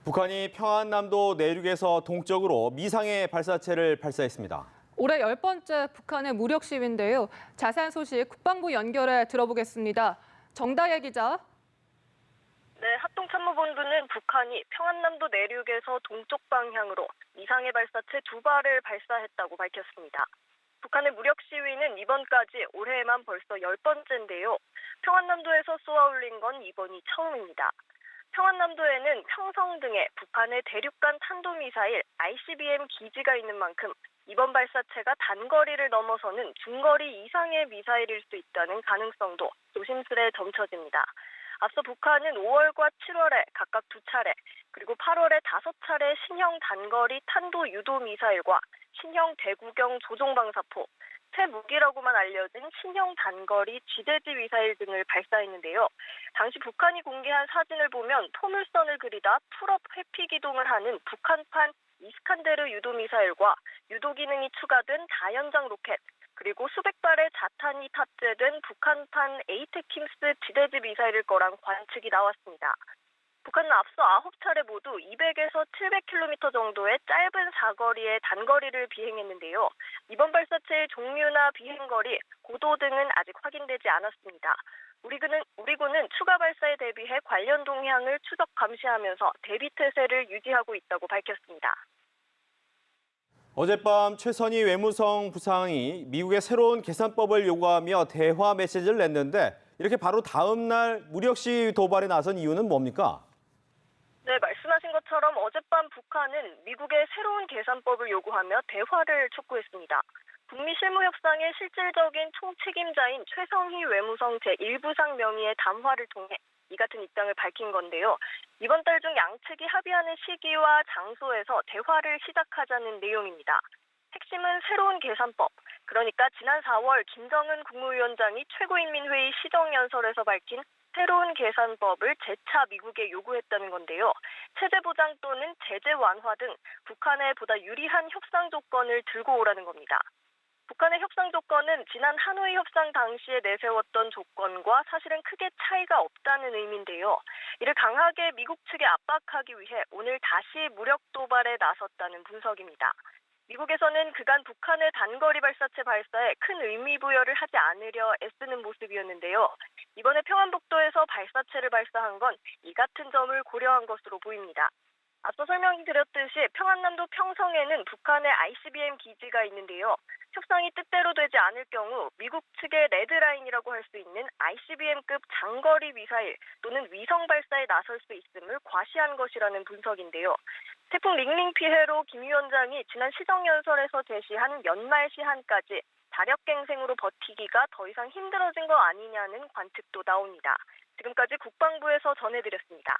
북한이 평안남도 내륙에서 동쪽으로 미상의 발사체를 발사했습니다. 올해 10번째 북한의 무력 시위인데요. 자세한 소식 국방부 연결해 들어보겠습니다. 정다혜 기자. 네, 합동참모본부는 북한이 평안남도 내륙에서 동쪽 방향으로 미상의 발사체 2발을 발사했다고 밝혔습니다. 북한의 무력 시위는 이번까지 올해에만 벌써 10번째인데요. 평안남도에서 쏘아올린 건 이번이 처음입니다. 평안남도에는 평성 등의 북한의 대륙간 탄도미사일 ICBM 기지가 있는 만큼 이번 발사체가 단거리를 넘어서는 중거리 이상의 미사일일 수 있다는 가능성도 조심스레 점쳐집니다. 앞서 북한은 5월과 7월에 각각 2차례, 그리고 8월에 5차례 신형 단거리 탄도 유도 미사일과 신형 대구경 조종방사포, 새 무기라고만 알려진 신형 단거리 지대지 미사일 등을 발사했는데요. 당시 북한이 공개한 사진을 보면 포물선을 그리다 풀업 회피 기동을 하는 북한판 이스칸데르 유도 미사일과 유도 기능이 추가된 다연장 로켓, 그리고 수백 발의 자탄이 탑재된 북한판 에이테킴스 지대지 미사일일 거란 관측이 나왔습니다. 북한은 앞서 9차례 모두 200에서 700km 정도의 짧은 사거리의 단거리를 비행했는데요. 이번 발사체의 종류나 비행거리, 고도 등은 아직 확인되지 않았습니다. 우리 군은 추가 발사에 대비해 관련 동향을 추적 감시하면서 대비 태세를 유지하고 있다고 밝혔습니다. 어젯밤 최선희 외무성 부상이 미국의 새로운 계산법을 요구하며 대화 메시지를 냈는데 이렇게 바로 다음 날 무력 시위 도발에 나선 이유는 뭡니까? 네, 말씀하신 것처럼 어젯밤 북한은 미국의 새로운 계산법을 요구하며 대화를 촉구했습니다. 북미 실무협상의 실질적인 총책임자인 최성희 외무성 제1부상 명의의 담화를 통해 이 같은 입장을 밝힌 건데요. 이번 달 중 양측이 합의하는 시기와 장소에서 대화를 시작하자는 내용입니다. 핵심은 새로운 계산법, 그러니까 지난 4월 김정은 국무위원장이 최고인민회의 시정연설에서 밝힌 새로운 계산법을 재차 미국에 요구했다는 건데요. 체제 보장 또는 제재 완화 등 북한에 보다 유리한 협상 조건을 들고 오라는 겁니다. 북한의 협상 조건은 지난 하노이 협상 당시에 내세웠던 조건과 사실은 크게 차이가 없다는 의미인데요. 이를 강하게 미국 측에 압박하기 위해 오늘 다시 무력 도발에 나섰다는 분석입니다. 미국에서는 그간 북한의 단거리 발사체 발사에 큰 의미 부여를 하지 않으려 애쓰는 모습이었는데요. 이번에 평안북도에서 발사체를 발사한 건 이 같은 점을 고려한 것으로 보입니다. 앞서 설명드렸듯이 평안남도 평성에는 북한의 ICBM 기지가 있는데요. 협상이 뜻대로 되지 않을 경우 미국 측의 레드라인이라고 할 수 있는 ICBM급 장거리 미사일 또는 위성 발사에 나설 수 있음을 과시한 것이라는 분석인데요. 태풍 링링 피해로 김 위원장이 지난 시정연설에서 제시한 연말 시한까지 자력갱생으로 버티기가 더 이상 힘들어진 거 아니냐는 관측도 나옵니다. 지금까지 국방부에서 전해드렸습니다.